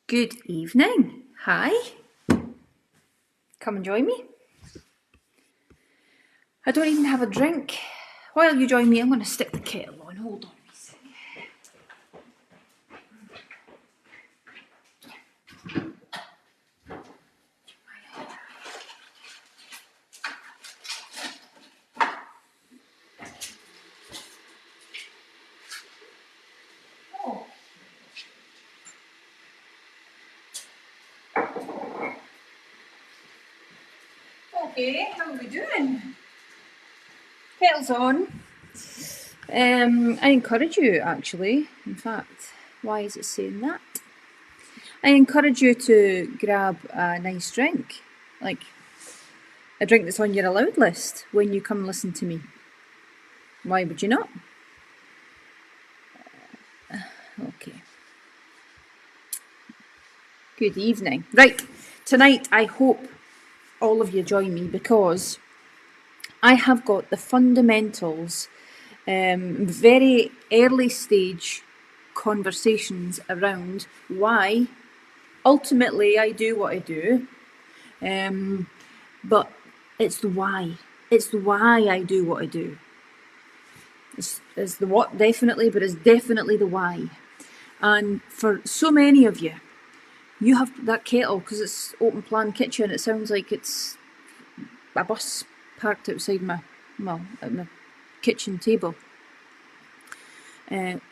Good evening. Hi. Come and join me. I don't even have a drink. While you join me, I'm going to stick the kettle on. Hold on. Okay, how are we doing? Kettle's on. I encourage you, actually. In fact, why is it saying that? I encourage you to grab a nice drink, like a drink that's on your allowed list when you come listen to me. Why would you not? Okay. Good evening. Right, tonight I hope all of you join me because I have got the fundamentals, very early stage conversations around why ultimately I do what I do, but it's the why. It's the why I do what I do. It's the what definitely, but it's definitely the why. And for so many of you, you have that kettle because it's open plan kitchen. It sounds like it's a bus parked outside at my kitchen table.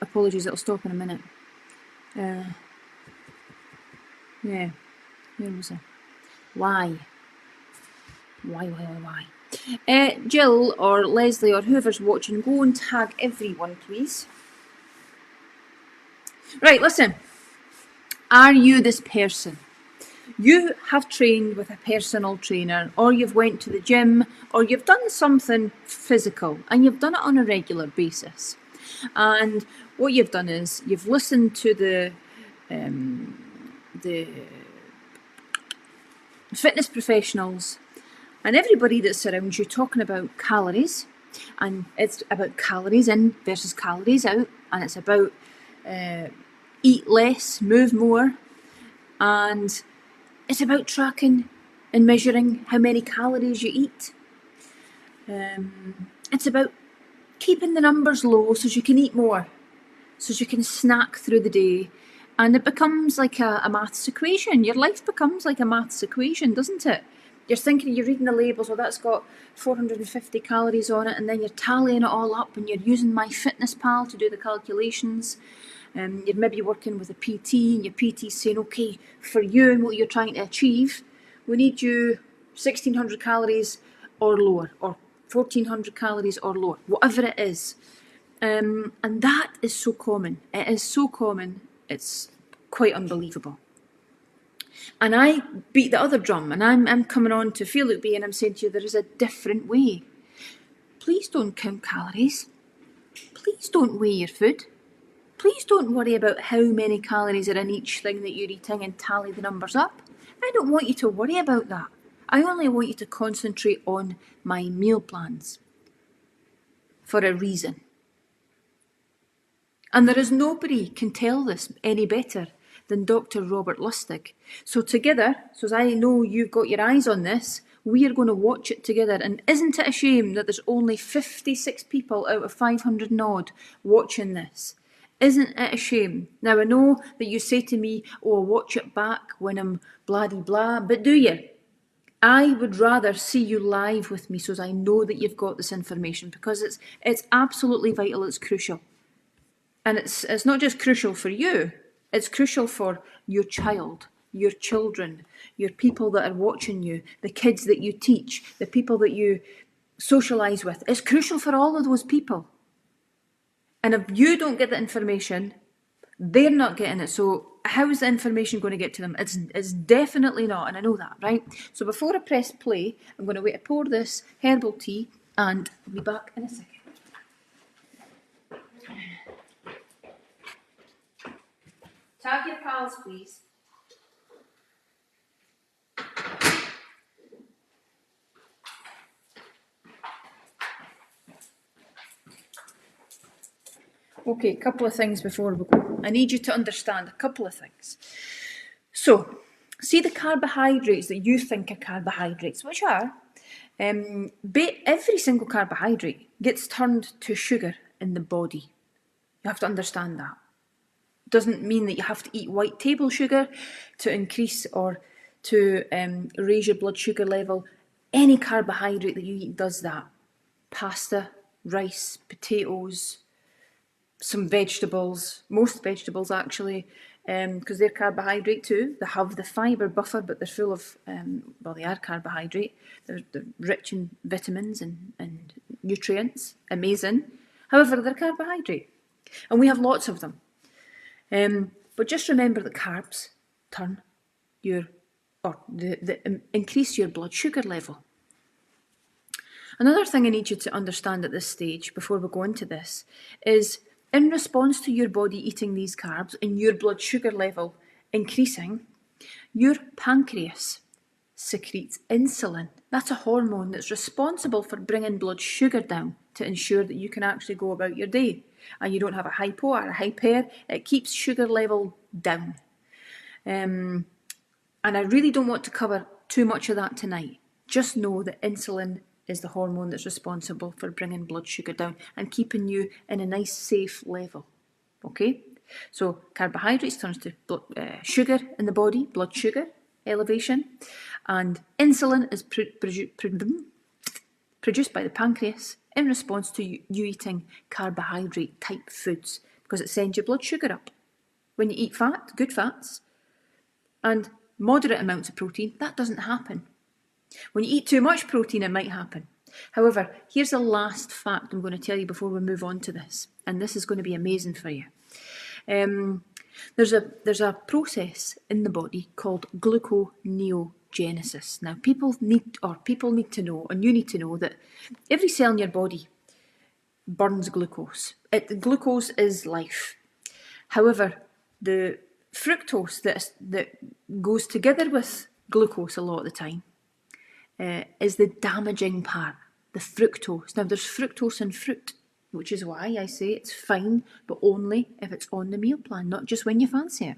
Apologies, it'll stop in a minute. Yeah, where was I? Why? Why? Jill or Leslie or whoever's watching, go and tag everyone, please. Right, listen. Are you this person? You have trained with a personal trainer, or you've went to the gym, or you've done something physical, and you've done it on a regular basis. And what you've done is you've listened to the fitness professionals and everybody that surrounds you talking about calories, and it's about calories in versus calories out, and it's about eat less, move more, and it's about tracking and measuring how many calories you eat. It's about keeping the numbers low so you can eat more, so you can snack through the day, and it becomes like a maths equation. Your life becomes like a maths equation, doesn't it? You're thinking, you're reading the labels, well, that's got 450 calories on it, and then you're tallying it all up, and you're using MyFitnessPal to do the calculations. You're maybe working with a PT, and your PT's saying, okay, for you and what you're trying to achieve, we need you 1600 calories or lower, or 1400 calories or lower, whatever it is. And that is so common. It is so common, it's quite unbelievable. And I beat the other drum, and I'm coming on to Feel It Be, and I'm saying to you, there is a different way. Please don't count calories. Please don't weigh your food. Please don't worry about how many calories are in each thing that you're eating and tally the numbers up. I don't want you to worry about that. I only want you to concentrate on my meal plans for a reason. And there is nobody can tell this any better than Dr. Robert Lustig. So together, so as I know you've got your eyes on this, we are going to watch it together. And isn't it a shame that there's only 56 people out of 500 and odd watching this? Isn't it a shame? Now, I know that you say to me, oh, I'll watch it back when I'm blah-de-blah, but do you? I would rather see you live with me so as I know that you've got this information, because it's absolutely vital, it's crucial. And it's not just crucial for you, it's crucial for your child, your children, your people that are watching you, the kids that you teach, the people that you socialise with. It's crucial for all of those people. And if you don't get the information, they're not getting it. So how is the information going to get to them? It's definitely not, and I know that, right? So before I press play, I'm going to wait to pour this herbal tea, and I'll be back in a second. Tag your pals, please. Okay, a couple of things before we go. I need you to understand a couple of things. So, see the carbohydrates that you think are carbohydrates, which are, every single carbohydrate gets turned to sugar in the body. You have to understand that. Doesn't mean that you have to eat white table sugar to increase or to raise your blood sugar level. Any carbohydrate that you eat does that. Pasta, rice, potatoes, some vegetables, most vegetables actually, because they're carbohydrate too. They have the fibre buffer, but they're full of, they are carbohydrate. They're rich in vitamins and nutrients. Amazing. However, they're carbohydrate. And we have lots of them. But just remember that carbs increase your blood sugar level. Another thing I need you to understand at this stage, before we go into this, is in response to your body eating these carbs and your blood sugar level increasing, your pancreas secretes insulin. That's a hormone that's responsible for bringing blood sugar down to ensure that you can actually go about your day and you don't have a hypo or a hyper. It keeps sugar level down. And I really don't want to cover too much of that tonight. Just know that insulin is the hormone that's responsible for bringing blood sugar down and keeping you in a nice, safe level. Okay? So carbohydrates turns to sugar in the body, blood sugar elevation, and insulin is produced by the pancreas in response to you eating carbohydrate type foods, because it sends your blood sugar up. When you eat fat, good fats, and moderate amounts of protein, that doesn't happen. When you eat too much protein, it might happen. However, here's the last fact I'm going to tell you before we move on to this, and this is going to be amazing for you. There's a process in the body called gluconeogenesis. Now, people need to know, and you need to know, that every cell in your body burns glucose. Glucose is life. However, the fructose that goes together with glucose a lot of the time is the damaging part, the fructose. Now, there's fructose in fruit, which is why I say it's fine, but only if it's on the meal plan, not just when you fancy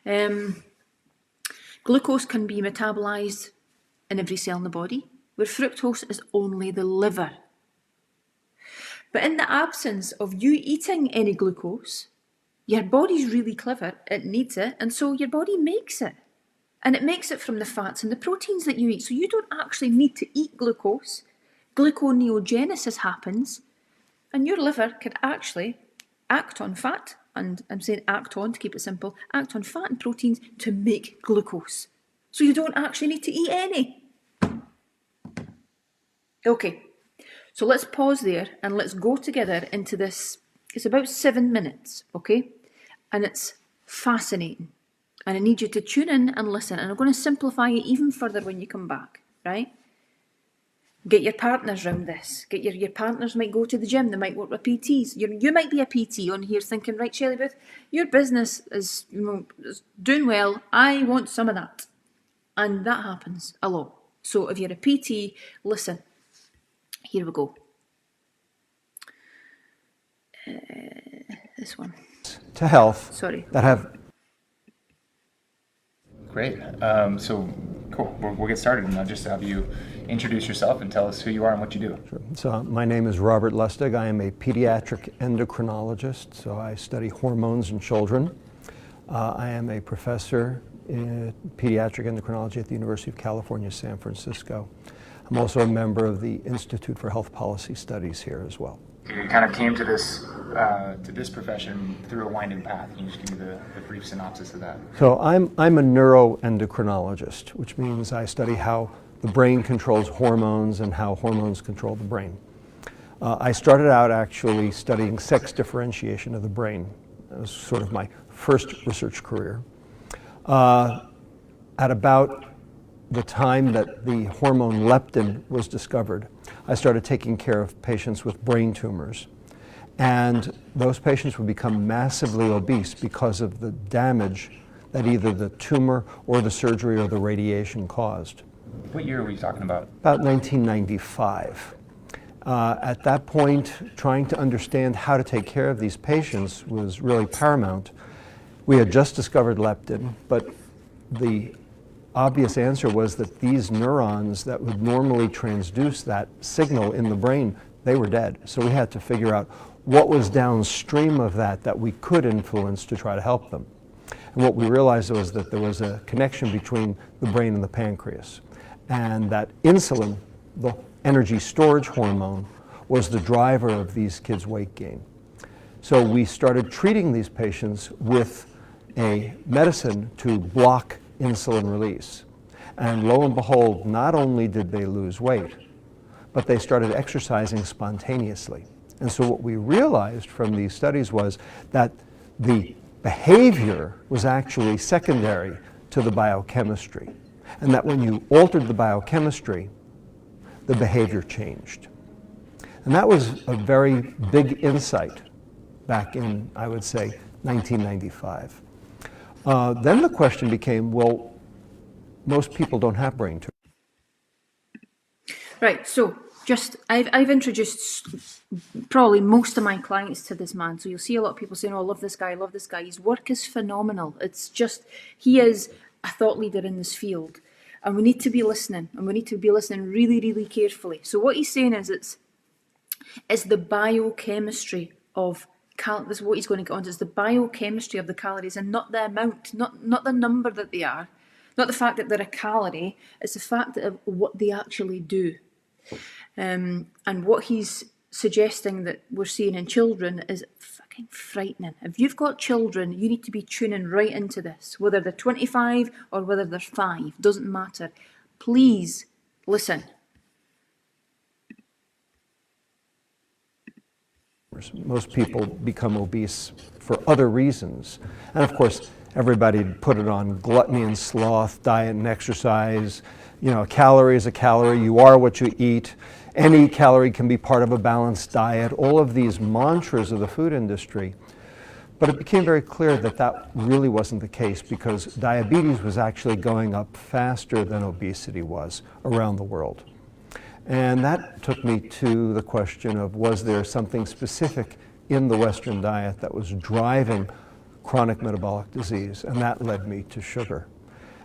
it. Glucose can be metabolised in every cell in the body, where fructose is only the liver. But in the absence of you eating any glucose, your body's really clever, it needs it, and so your body makes it. And it makes it from the fats and the proteins that you eat. So you don't actually need to eat glucose. Gluconeogenesis happens, and your liver can actually act on fat, and I'm saying act on to keep it simple, act on fat and proteins to make glucose. So you don't actually need to eat any. Okay, so let's pause there and let's go together into this. It's about 7 minutes, okay? And it's fascinating. And I need you to tune in and listen. And I'm going to simplify it even further when you come back, right? Get your partners round this. Get your partners might go to the gym. They might work with PTs. You might be a PT on here thinking, right, Shelley Booth, your business is, is doing well. I want some of that. And that happens a lot. So if you're a PT, listen. Here we go. This one. To health. Sorry. That have. Great. So cool. We'll get started, and I'll just have you introduce yourself and tell us who you are and what you do. Sure. So my name is Robert Lustig. I am a pediatric endocrinologist, so I study hormones in children. I am a professor in pediatric endocrinology at the University of California, San Francisco. I'm also a member of the Institute for Health Policy Studies here as well. You kind of came to this profession through a winding path. Can you just give me the brief synopsis of that? So I'm a neuroendocrinologist, which means I study how the brain controls hormones and how hormones control the brain. I started out actually studying sex differentiation of the brain. That was sort of my first research career. At about the time that the hormone leptin was discovered, I started taking care of patients with brain tumors. And those patients would become massively obese because of the damage that either the tumor or the surgery or the radiation caused. What year are we talking about? About 1995. At that point, trying to understand how to take care of these patients was really paramount. We had just discovered leptin, but the obvious answer was that these neurons that would normally transduce that signal in the brain, they were dead. So we had to figure out what was downstream of that that we could influence to try to help them. And what we realized was that there was a connection between the brain and the pancreas, and that insulin, the energy storage hormone, was the driver of these kids' weight gain. So we started treating these patients with a medicine to block insulin release. And lo and behold, not only did they lose weight, but they started exercising spontaneously. And so what we realized from these studies was that the behavior was actually secondary to the biochemistry, and that when you altered the biochemistry, the behavior changed. And that was a very big insight back in, I would say, 1995. Then the question became, well, most people don't have brain tumors. Right, so I've introduced probably most of my clients to this man. So you'll see a lot of people saying, oh, I love this guy, I love this guy. His work is phenomenal. It's just, he is a thought leader in this field. And we need to be listening, and we need to be listening really, really carefully. So what he's saying is it's the biochemistry of this is what he's going to get on to. It's the biochemistry of the calories, and not the amount, not the number that they are, not the fact that they're a calorie. It's the fact of what they actually do. And what he's suggesting that we're seeing in children is fucking frightening. If you've got children, you need to be tuning right into this, whether they're 25 or whether they're 5, doesn't matter. Please listen. Most people become obese for other reasons. And of course, everybody put it on gluttony and sloth, diet and exercise. You know, a calorie is a calorie. You are what you eat. Any calorie can be part of a balanced diet. All of these mantras of the food industry. But it became very clear that that really wasn't the case, because diabetes was actually going up faster than obesity was around the world. And that took me to the question of, was there something specific in the Western diet that was driving chronic metabolic disease? And that led me to sugar.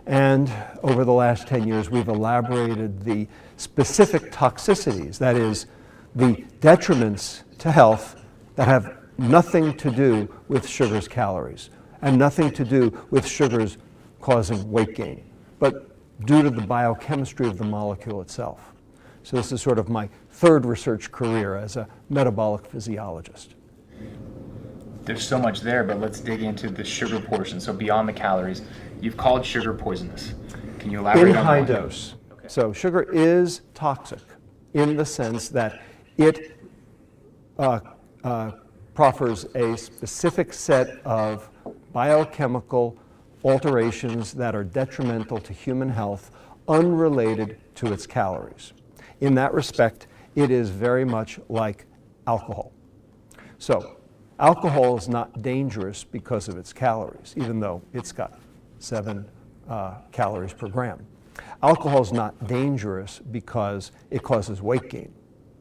And over the last 10 years, we've elaborated the specific toxicities, that is, the detriments to health that have nothing to do with sugar's calories and nothing to do with sugars causing weight gain, but due to the biochemistry of the molecule itself. So this is sort of my third research career as a metabolic physiologist. There's so much there, but let's dig into the sugar portion. So beyond the calories, you've called sugar poisonous. Can you elaborate on that? In high dose. Okay. So sugar is toxic in the sense that it proffers a specific set of biochemical alterations that are detrimental to human health, unrelated to its calories. In that respect, it is very much like alcohol. So alcohol is not dangerous because of its calories, even though it's got 7 calories per gram. Alcohol is not dangerous because it causes weight gain.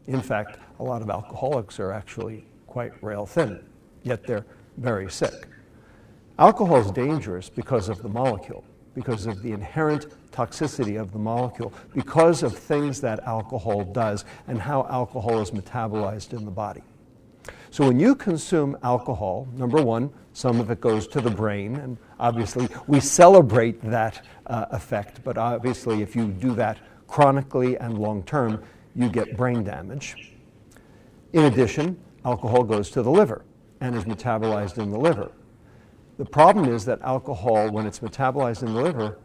In fact, a lot of alcoholics are actually quite rail thin, yet they're very sick. Alcohol is dangerous because of the molecule, because of the inherent toxicity of the molecule, because of things that alcohol does and how alcohol is metabolized in the body. So when you consume alcohol, number one, some of it goes to the brain, and obviously we celebrate that effect, but obviously if you do that chronically and long term, you get brain damage. In addition, alcohol goes to the liver and is metabolized in the liver. The problem is that alcohol, when it's metabolized in the liver,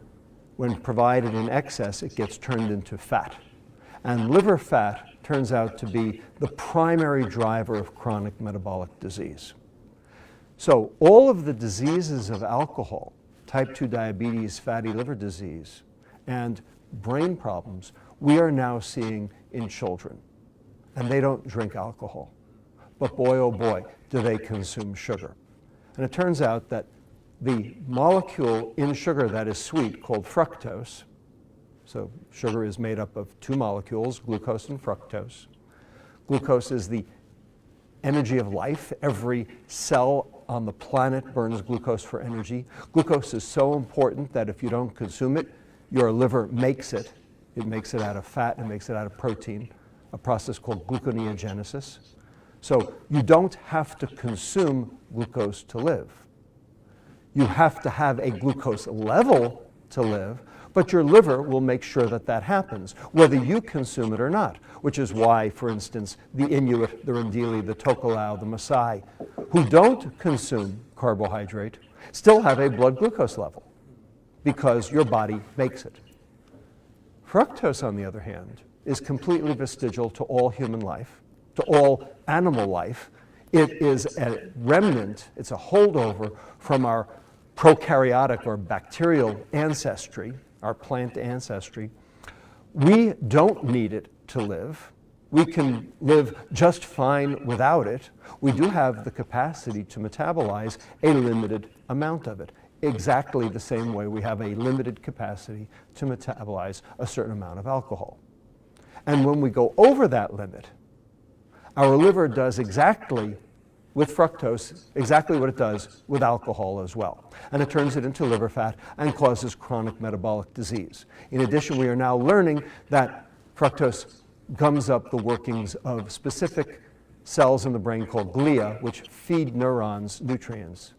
when provided in excess, it gets turned into fat. And liver fat turns out to be the primary driver of chronic metabolic disease. So all of the diseases of alcohol, type 2 diabetes, fatty liver disease, and brain problems, we are now seeing in children. And they don't drink alcohol. But boy, oh boy, do they consume sugar. And it turns out that the molecule in sugar that is sweet, called fructose, so sugar is made up of 2 molecules, glucose and fructose. Glucose is the energy of life. Every cell on the planet burns glucose for energy. Glucose is so important that if you don't consume it, your liver makes it. It makes it out of fat, it makes it out of protein, a process called gluconeogenesis. So you don't have to consume glucose to live. You have to have a glucose level to live, but your liver will make sure that that happens, whether you consume it or not, which is why, for instance, the Inuit, the Rendili, the Tokelau, the Maasai, who don't consume carbohydrate, still have a blood glucose level because your body makes it. Fructose, on the other hand, is completely vestigial to all human life, to all animal life. It is a remnant, it's a holdover from our prokaryotic or bacterial ancestry, our plant ancestry. We don't need it to live. We can live just fine without it. We do have the capacity to metabolize a limited amount of it, exactly the same way we have a limited capacity to metabolize a certain amount of alcohol. And when we go over that limit, our liver does exactly with fructose, exactly what it does with alcohol as well. And it turns it into liver fat and causes chronic metabolic disease. In addition, we are now learning that fructose gums up the workings of specific cells in the brain called glia, which feed neurons nutrients.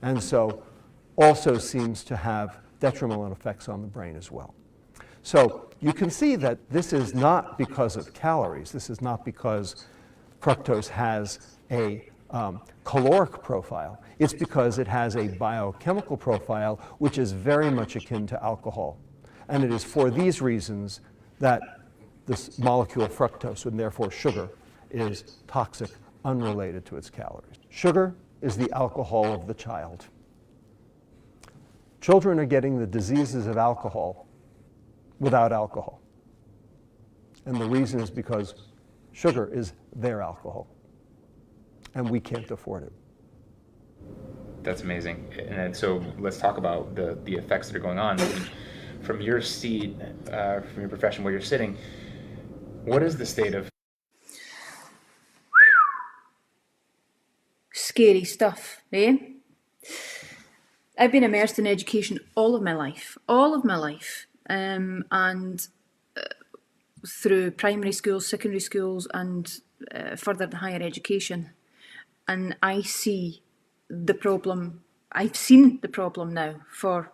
And so also seems to have detrimental effects on the brain as well. So you can see that this is not because of calories. This is not because fructose has a caloric profile. It's because it has a biochemical profile which is very much akin to alcohol. And it is for these reasons that this molecule fructose, and therefore sugar, is toxic, unrelated to its calories. Sugar is the alcohol of the child. Children are getting the diseases of alcohol without alcohol. And the reason is because sugar is their alcohol. And we can't afford it. That's amazing. And so let's talk about the effects that are going on. From your seat, from your profession where you're sitting, what is the state of... Scary stuff, eh? I've been immersed in education all of my life, and through primary schools, secondary schools, and further in higher education. And I see the problem. I've seen the problem now for,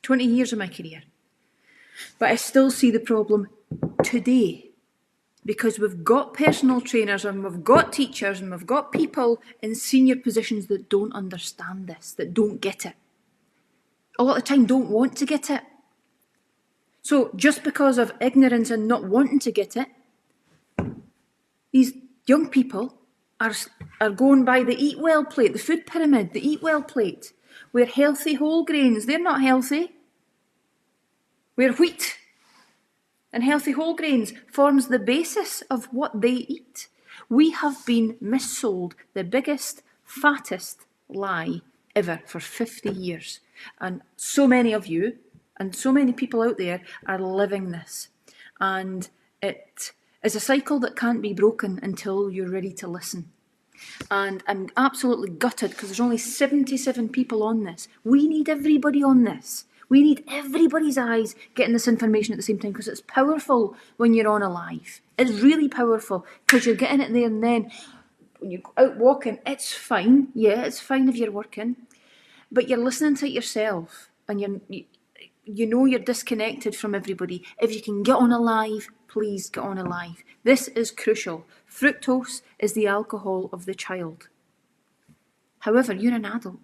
20 years of my career. But I still see the problem today, because we've got personal trainers and we've got teachers and we've got people in senior positions that don't understand this, that don't get it. A lot of the time don't want to get it. So just because of ignorance and not wanting to get it, these young people are going by the eat well plate, the food pyramid, the eat well plate, where healthy whole grains, they're not healthy. Where wheat and healthy whole grains forms the basis of what they eat. We have been missold the biggest, fattest lie ever for 50 years. And so many of you and so many people out there are living this. And it is a cycle that can't be broken until you're ready to listen. And I'm absolutely gutted because there's only 77 people on this. We need everybody on this. We need everybody's eyes getting this information at the same time, because it's powerful when you're on a live. It's really powerful because you're getting it there and then. When you're out walking, it's fine. Yeah, it's fine if you're working. But you're listening to it yourself and you know you're disconnected from everybody. If you can get on a live, please get on a live. This is crucial. Fructose is the alcohol of the child. However, you're an adult.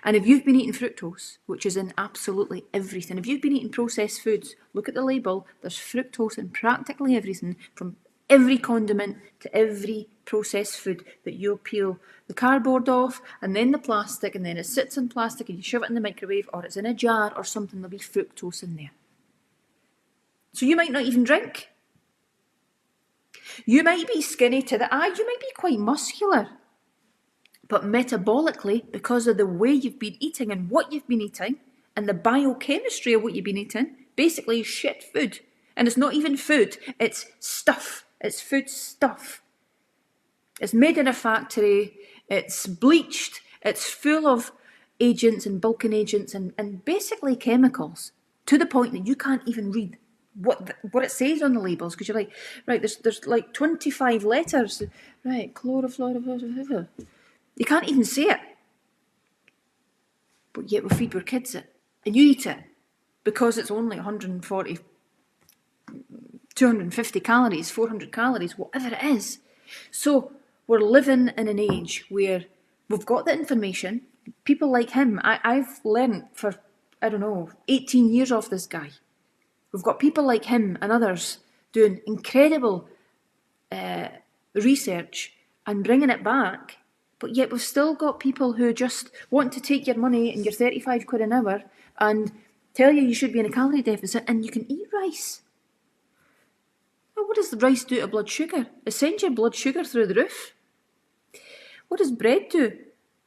And if you've been eating fructose, which is in absolutely everything, if you've been eating processed foods, look at the label, there's fructose in practically everything, from every condiment to every processed food that you'll peel the cardboard off, and then the plastic, and then it sits in plastic and you shove it in the microwave, or it's in a jar or something, there'll be fructose in there. So you might not even drink. You might be skinny to the eye, you might be quite muscular. But metabolically, because of the way you've been eating and what you've been eating, and the biochemistry of what you've been eating, basically shit food. And it's not even food, it's stuff. It's food stuff. It's made in a factory, it's bleached, it's full of agents and bulking agents and basically chemicals, to the point that you can't even read what it says on the labels, because you're like, right, there's like 25 letters, right, chlorofluorofluor. You can't even say it. But yet we feed our kids it, and you eat it, because it's only 140, 250 calories, 400 calories, whatever it is. So we're living in an age where we've got the information. People like him, I've learned for, 18 years off this guy. We've got people like him and others doing incredible research and bringing it back, but yet we've still got people who just want to take your money and your 35 quid an hour and tell you should be in a calorie deficit and you can eat rice. Well, what does the rice do to blood sugar? It sends your blood sugar through the roof. What does bread do?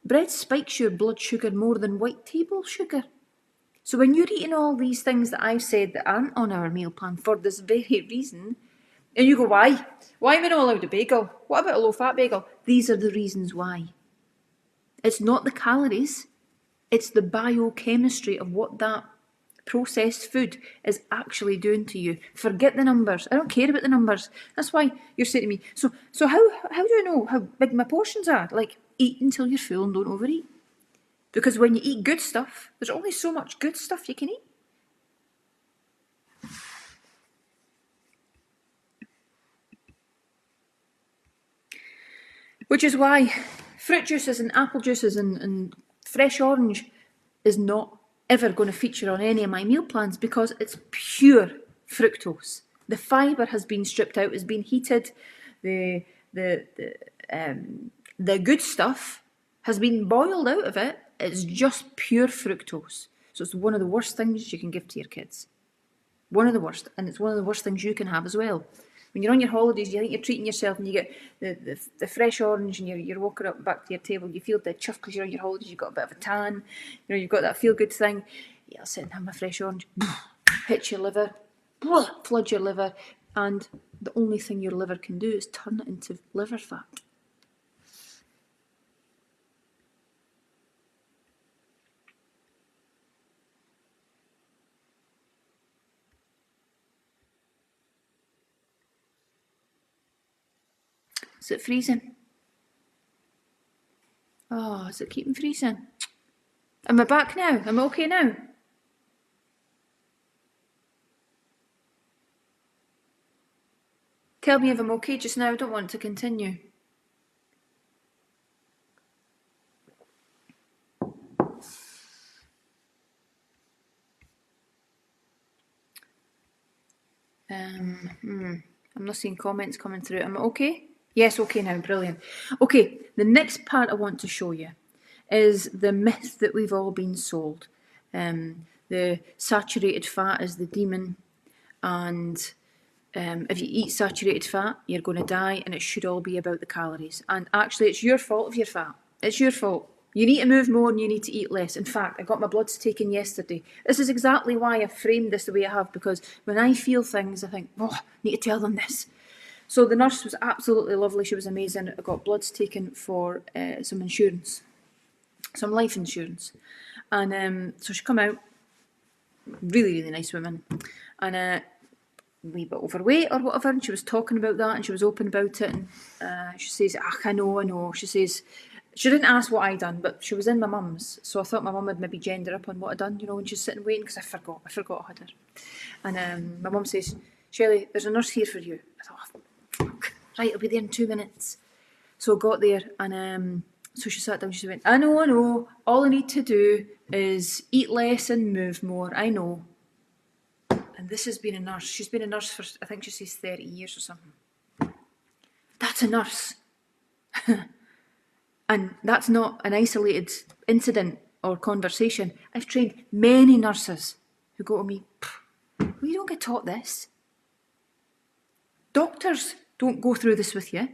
Bread spikes your blood sugar more than white table sugar. So when you're eating all these things that I've said that aren't on our meal plan for this very reason, and you go, why? Why am I not allowed a bagel? What about a low-fat bagel? These are the reasons why. It's not the calories, it's the biochemistry of what that processed food is actually doing to you. Forget the numbers. I don't care about the numbers. That's why you're saying to me, so how do I know how big my portions are? Like, eat until you're full and don't overeat. Because when you eat good stuff, there's only so much good stuff you can eat. Which is why fruit juices and apple juices and fresh orange is not ever going to feature on any of my meal plans, because it's pure fructose. The fibre has been stripped out, has been heated. The good stuff has been boiled out of it. It's just pure fructose. So it's one of the worst things you can give to your kids. One of the worst. And it's one of the worst things you can have as well. When you're on your holidays, you think you're treating yourself and you get the fresh orange and you're walking up back to your table, you feel dead chuffed because you're on your holidays, you've got a bit of a tan, you've got that feel-good thing. Yeah, I'll sit and have my fresh orange, hit your liver, flood your liver, and the only thing your liver can do is turn it into liver fat. Is it freezing? Oh, is it keeping freezing? Am I back now? Am I okay now? Tell me if I'm okay just now. I don't want to continue. I'm not seeing comments coming through. Am I okay? Yes, okay now, brilliant. Okay, the next part I want to show you is the myth that we've all been sold. The saturated fat is the demon, and if you eat saturated fat, you're going to die, and it should all be about the calories. And actually, it's your fault if you're fat. It's your fault. You need to move more and you need to eat less. In fact, I got my bloods taken yesterday. This is exactly why I framed this the way I have, because when I feel things, I think, I need to tell them this. So the nurse was absolutely lovely. She was amazing. I got bloods taken for some insurance, some life insurance. And so she come out, really, really nice woman, and a wee bit overweight or whatever, and she was talking about that, and she was open about it, and she says, I know. She says, she didn't ask what I done, but she was in my mum's, so I thought my mum would maybe gender up on what I done, when she's sitting waiting, because I forgot I had her. And my mum says, Shelley, there's a nurse here for you. I thought, fuck, right, I'll be there in 2 minutes. So I got there, and so she sat down, she went, I know, all I need to do is eat less and move more, I know. And this has been a nurse. She's been a nurse for, I think she says 30 years or something. That's a nurse. And that's not an isolated incident or conversation. I've trained many nurses who go to me, you don't get taught this. Doctors don't go through this with you.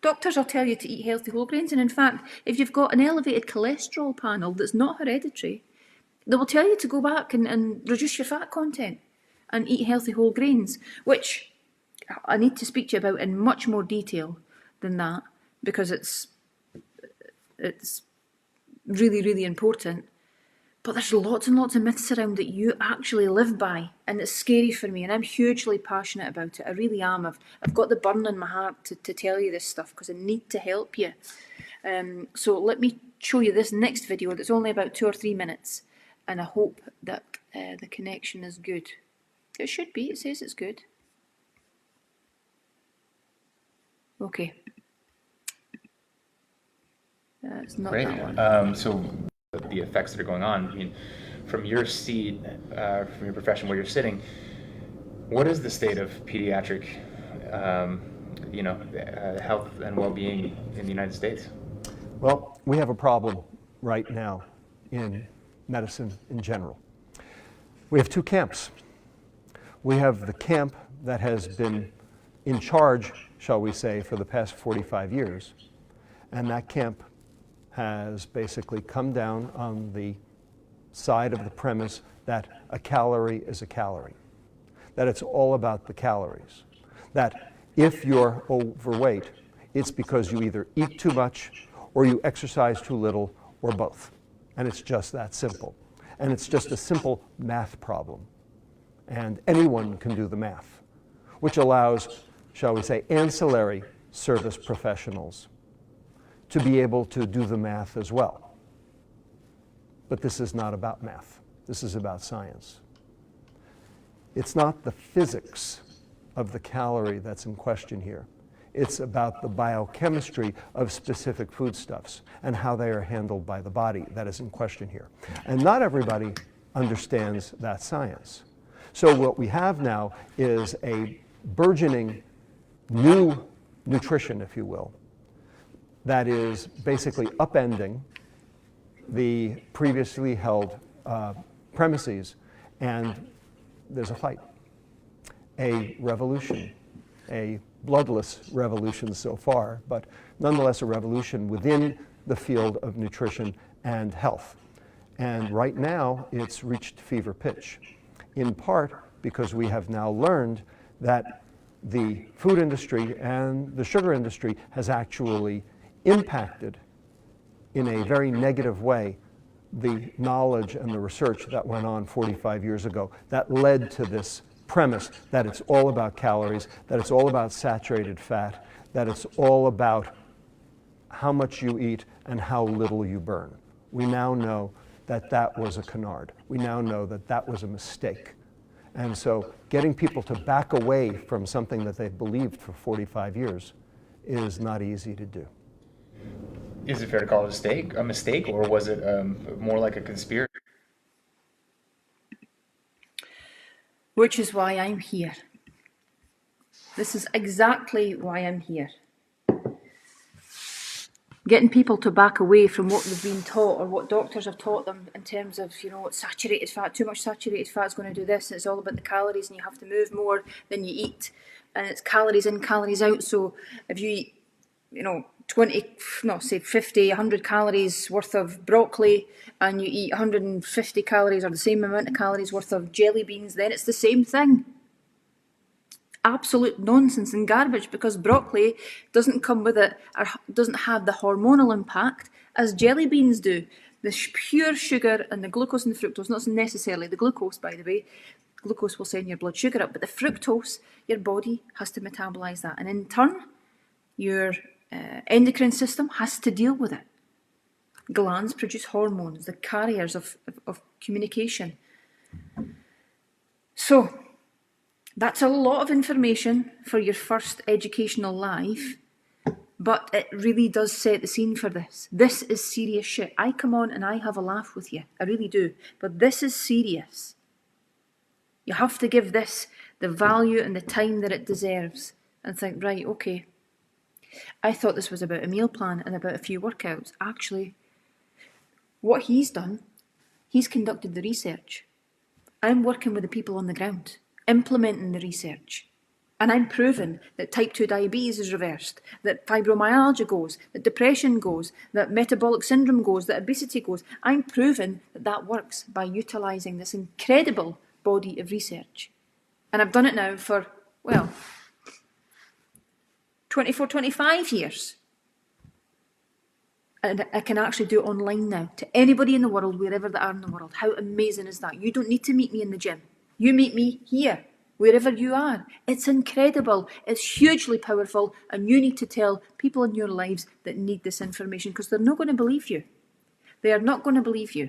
Doctors will tell you to eat healthy whole grains. And in fact, if you've got an elevated cholesterol panel that's not hereditary, they will tell you to go back and reduce your fat content and eat healthy whole grains, which I need to speak to you about in much more detail. than that, because it's really, really important. But there's lots and lots of myths around that you actually live by, and it's scary for me, and I'm hugely passionate about it. I really am. I've got the burn in my heart to tell you this stuff because I need to help you. So let me show you this next video that's only about 2 or 3 minutes, and I hope that the connection is good. It should be. It says it's good. Okay. It's not Great. that one. So the effects that are going on, I mean, from your seat, from your profession where you're sitting, what is the state of pediatric, health and well-being in the United States? Well, we have a problem right now in medicine in general. We have 2 camps. We have the camp that has been in charge, shall we say, for the past 45 years, and that camp has basically come down on the side of the premise that a calorie is a calorie, that it's all about the calories, that if you're overweight, it's because you either eat too much or you exercise too little or both. And it's just that simple. And it's just a simple math problem. And anyone can do the math, which allows, shall we say, ancillary service professionals to be able to do the math as well. But this is not about math. This is about science. It's not the physics of the calorie that's in question here. It's about the biochemistry of specific foodstuffs and how they are handled by the body that is in question here. And not everybody understands that science. So what we have now is a burgeoning new nutrition, if you will, that is basically upending the previously held premises, and there's a fight, a revolution, a bloodless revolution so far, but nonetheless a revolution within the field of nutrition and health. And right now it's reached fever pitch, in part because we have now learned that the food industry and the sugar industry has actually impacted in a very negative way the knowledge and the research that went on 45 years ago that led to this premise that it's all about calories, that it's all about saturated fat, that it's all about how much you eat and how little you burn. We now know that that was a canard. We now know that that was a mistake. And so getting people to back away from something that they've believed for 45 years is not easy to do. Is it fair to call it a mistake, or was it more like a conspiracy? Which is why I'm here. This is exactly why I'm here. Getting people to back away from what they've been taught or what doctors have taught them in terms of, saturated fat, too much saturated fat is going to do this, and it's all about the calories and you have to move more than you eat, and it's calories in, calories out. So if you eat, 50, 100 calories worth of broccoli and you eat 150 calories or the same amount of calories worth of jelly beans, then it's the same thing. Absolute nonsense and garbage, because broccoli doesn't come with it, or doesn't have the hormonal impact as jelly beans do. The pure sugar and the glucose and the fructose, not necessarily the glucose, by the way. Glucose will send your blood sugar up, but the fructose, your body has to metabolize that, and in turn, your endocrine system has to deal with it. Glands produce hormones, the carriers of communication. So that's a lot of information for your first educational life, but it really does set the scene for this. This is serious shit. I come on and I have a laugh with you. I really do. But this is serious. You have to give this the value and the time that it deserves and think, right, okay, I thought this was about a meal plan and about a few workouts. Actually, what he's done, he's conducted the research. I'm working with the people on the ground, implementing the research. And I'm proving that type 2 diabetes is reversed, that fibromyalgia goes, that depression goes, that metabolic syndrome goes, that obesity goes. I'm proving that that works by utilising this incredible body of research. And I've done it now for, 24, 25 years. And I can actually do it online now to anybody in the world, wherever they are in the world. How amazing is that? You don't need to meet me in the gym. You meet me here, wherever you are. It's incredible. It's hugely powerful. And you need to tell people in your lives that need this information, because they're not going to believe you. They are not going to believe you.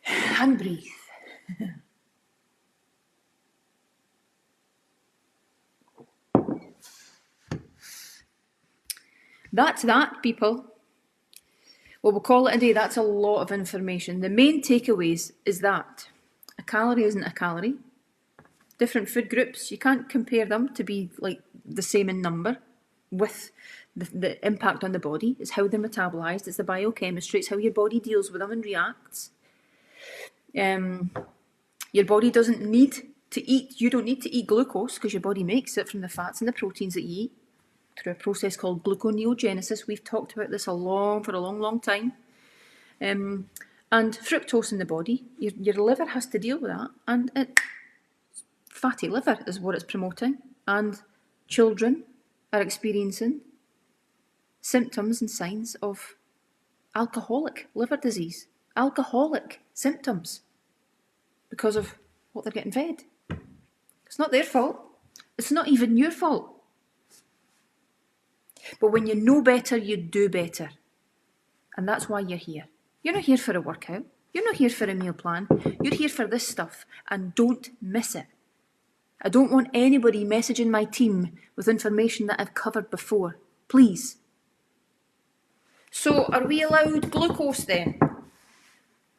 And breathe. That's that, people. Well, we'll call it a day. That's a lot of information. The main takeaways is that a calorie isn't a calorie. Different food groups, you can't compare them to be like the same in number with the impact on the body. It's how they're metabolized. It's the biochemistry. It's how your body deals with them and reacts. Your body doesn't need to eat. You don't need to eat glucose because your body makes it from the fats and the proteins that you eat through a process called gluconeogenesis. We've talked about this for a long time. And fructose in the body, your liver has to deal with that, and fatty liver is what it's promoting. And children are experiencing symptoms and signs of alcoholic liver disease, alcoholic symptoms, because of what they're getting fed. It's not their fault. It's not even your fault. But when you know better, you do better. And that's why you're here. You're not here for a workout. You're not here for a meal plan. You're here for this stuff, and don't miss it. I don't want anybody messaging my team with information that I've covered before. Please. So are we allowed glucose then?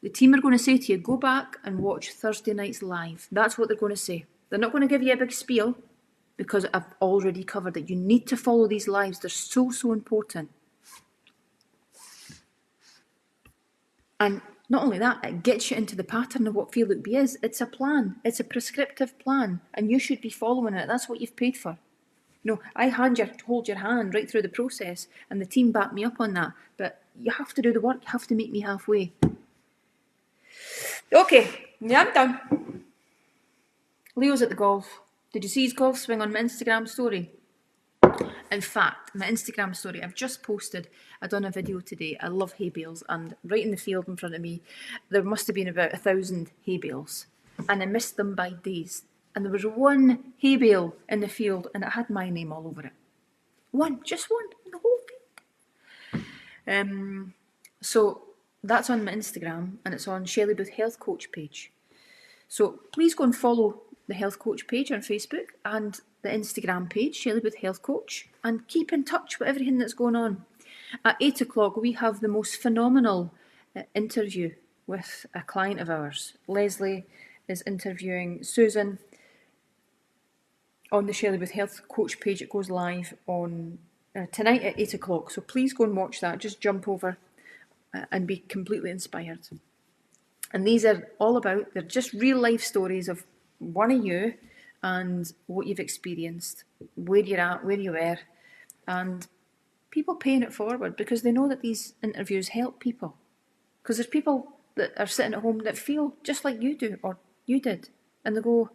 The team are going to say to you, go back and watch Thursday night's live. That's what they're going to say. They're not going to give you a big spiel, because I've already covered it. You need to follow these lives. They're so important. And not only that, it gets you into the pattern of what Feel Look Be is. It's a plan. It's a prescriptive plan. And you should be following it. That's what you've paid for. You know, I hold your hand right through the process, and the team back me up on that. But you have to do the work. You have to meet me halfway. Okay, yeah, I'm done. Leo's at the golf. Did you see his golf swing on my Instagram story? In fact, my Instagram story, I've just posted, I've done a video today. I love hay bales, and right in the field in front of me, there must have been about 1,000 hay bales, and I missed them by days. And there was one hay bale in the field, and it had my name all over it. Just one, in the whole field. So that's on my Instagram, and it's on Shelley Booth Health Coach page. So please go and follow the Health Coach page on Facebook and the Instagram page, Shelley Booth Health Coach, and keep in touch with everything that's going on. At 8 o'clock, we have the most phenomenal interview with a client of ours. Leslie is interviewing Susan on the Shelley Booth Health Coach page. It goes live on tonight at 8 o'clock. So please go and watch that. Just jump over and be completely inspired. And these are all about, they're just real life stories of one of you and what you've experienced, where you're at, where you were, and people paying it forward because they know that these interviews help people. Because there's people that are sitting at home that feel just like you do, or you did, and they go,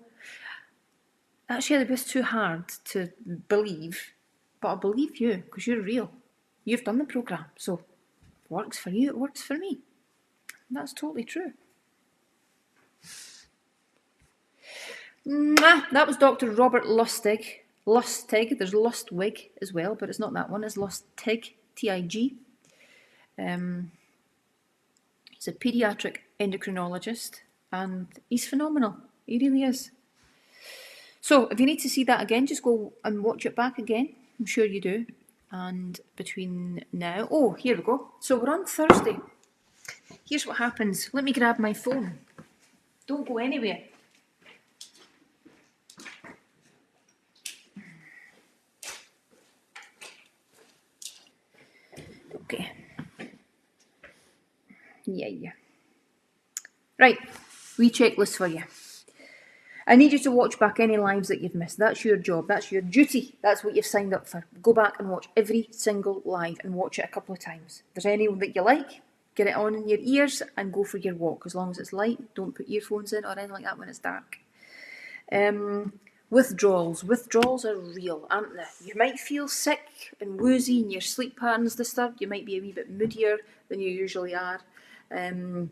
actually, it's too hard to believe, but I believe you because you're real. You've done the programme, so it works for you, it works for me. And that's totally true. That was Dr. Robert Lustig. There's Lustwig as well, but it's not that one. It's Lustig, T-I-G. He's a paediatric endocrinologist, and he's phenomenal. He really is. So if you need to see that again, just go and watch it back again. I'm sure you do. And between now... Oh, here we go. So we're on Thursday. Here's what happens. Let me grab my phone. Don't go anywhere. Okay. Yeah. Right, wee checklist for you. I need you to watch back any lives that you've missed. That's your job. That's your duty. That's what you've signed up for. Go back and watch every single live and watch it a couple of times. If there's any that you like, get it on in your ears and go for your walk. As long as it's light, don't put earphones in or anything like that when it's dark. Withdrawals. Withdrawals are real, aren't they? You might feel sick and woozy and your sleep pattern's disturbed. You might be a wee bit moodier than you usually are. You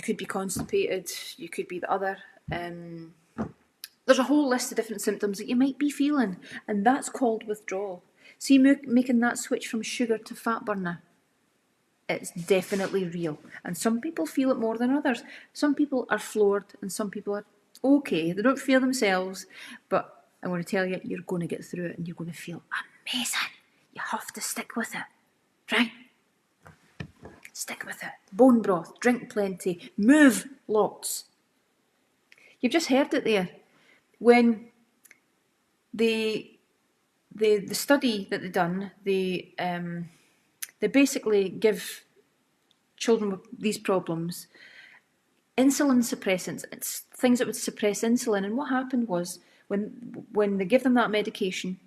could be constipated. You could be the other. There's a whole list of different symptoms that you might be feeling, and that's called withdrawal. See, making that switch from sugar to fat burner, it's definitely real. And some people feel it more than others. Some people are floored and some people are okay. They don't feel themselves, but I want to tell you, you're going to get through it and you're going to feel amazing. You have to stick with it, right? Stick with it. Bone broth, drink plenty, move lots. You've just heard it there. When the study that they've done, they basically give children with these problems insulin suppressants. It's things that would suppress insulin. And what happened was when they give them that medication,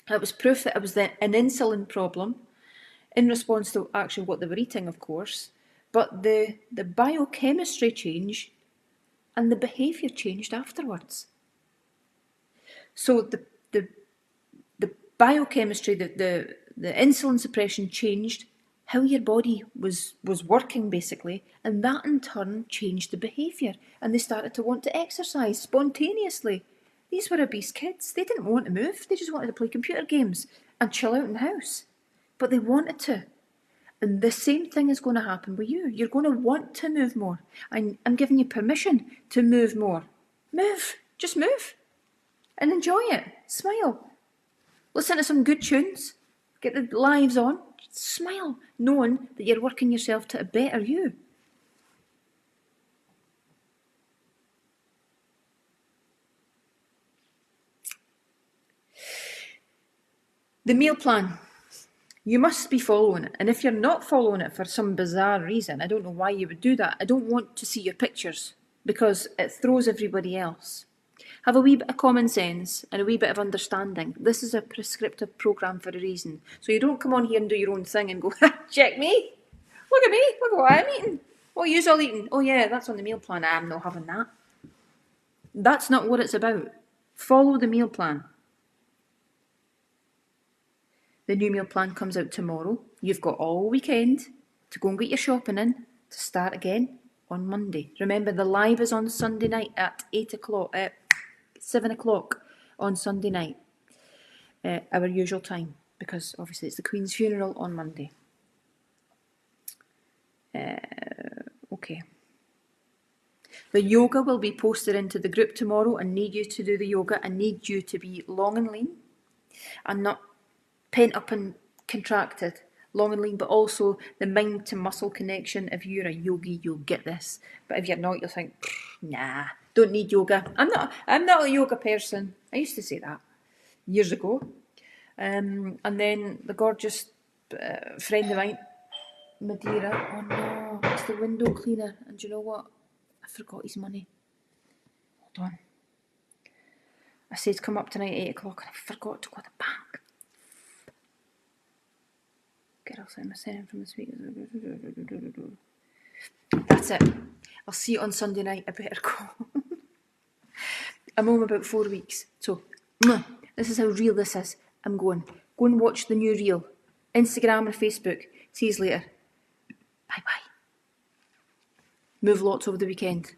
it was proof that it was an insulin problem in response to actually what they were eating, of course. But the biochemistry changed and the behaviour changed afterwards. So the biochemistry, the insulin suppression changed how your body was working, basically, and that in turn changed the behaviour, and they started to want to exercise spontaneously. These were obese kids. They didn't want to move. They just wanted to play computer games and chill out in the house. But they wanted to. And the same thing is going to happen with you. You're going to want to move more. I'm giving you permission to move more. Move. Just move. And enjoy it. Smile. Listen to some good tunes. Get the lives on. Just smile, knowing that you're working yourself to a better you. The meal plan. You must be following it. And if you're not following it for some bizarre reason, I don't know why you would do that. I don't want to see your pictures because it throws everybody else. Have a wee bit of common sense and a wee bit of understanding. This is a prescriptive programme for a reason. So you don't come on here and do your own thing and go, check me. Look at me. Look at what I'm eating. What are you all eating? Oh yeah, that's on the meal plan. I'm not having that. That's not what it's about. Follow the meal plan. The new meal plan comes out tomorrow. You've got all weekend to go and get your shopping in to start again on Monday. Remember, the live is on Sunday night at 7 o'clock on Sunday night, our usual time, because obviously it's the Queen's funeral on Monday. Okay. The yoga will be posted into the group tomorrow. I need you to do the yoga. I need you to be long and lean and not pent up and contracted, long and lean, but also the mind to muscle connection. If you're a yogi, you'll get this. But if you're not, you'll think, nah, don't need yoga. I'm not a yoga person. I used to say that years ago. And then the gorgeous friend of mine, Madeira, oh no, it's the window cleaner. And do you know what? I forgot his money. Hold on. I said come up tonight at 8 o'clock and I forgot to go to the bank. Get outside my setting from the speakers. That's it. I'll see you on Sunday night. I better go. I'm home about 4 weeks. So, this is how real this is. I'm going. Go and watch the new reel. Instagram and Facebook. See you later. Bye-bye. Move lots over the weekend.